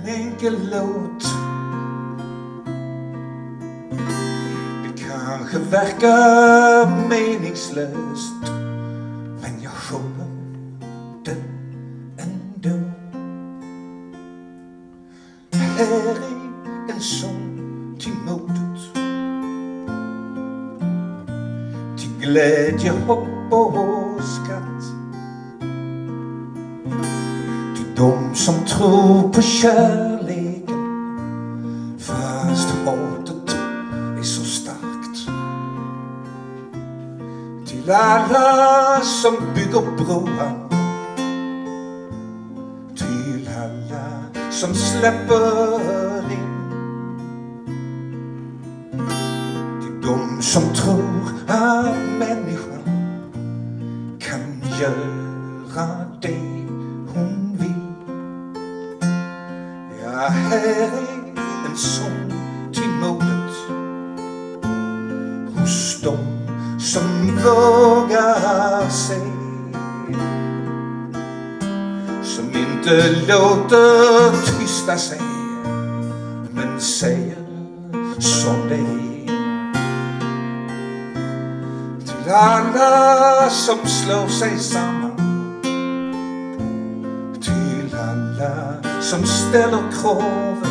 en enkel låt. Det kanske verkar meningslöst, men jag sjunger den ändå. Här är en sång till modet, till glädje, hopp och skratt. Till de som tror på kärleken fast hatet är så starkt. Till alla som bygger broar, till alla som släpper in, till de som tror att människan kan göra det hon vill. Ja, här är en sång till modet hos dem som vågar sig, som inte låter tysta sig men säger som det är. Till alla som slår sig samman, till alla som ställer krav,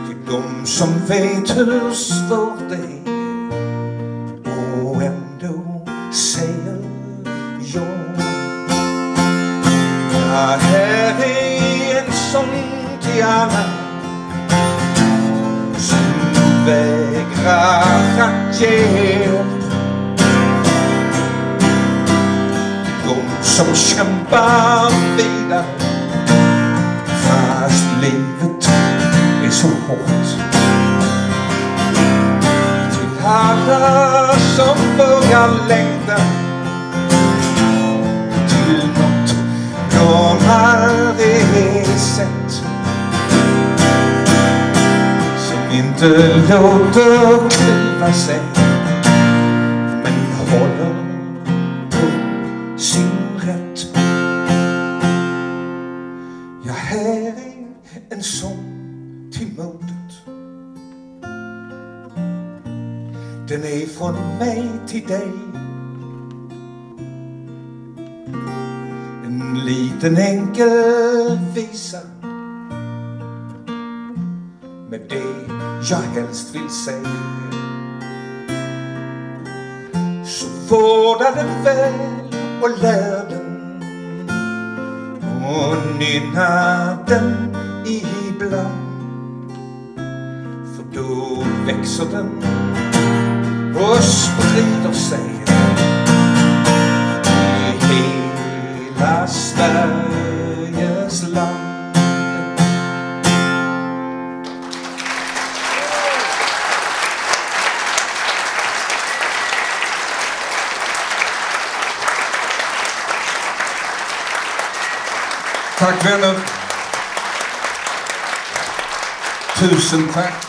till de som vet hur svårt det är och ändå säger ja. Ja, här är en sång till alla som vägrar att ge upp, de som kämpar vidare fast livet är så hårt. Till alla som vågar längta till något de aldrig sett, som inte låter klyva sig men håller på sin rätt. Ja, här är en sång till modet. Den är från mig till dig, en liten enkel visa med det jag helst vill säga. Så vårda den väl och lär den och nynna den ibland, för då växer den och sprider sig i hela Sveriges land. Tack vänner. Tusen tack.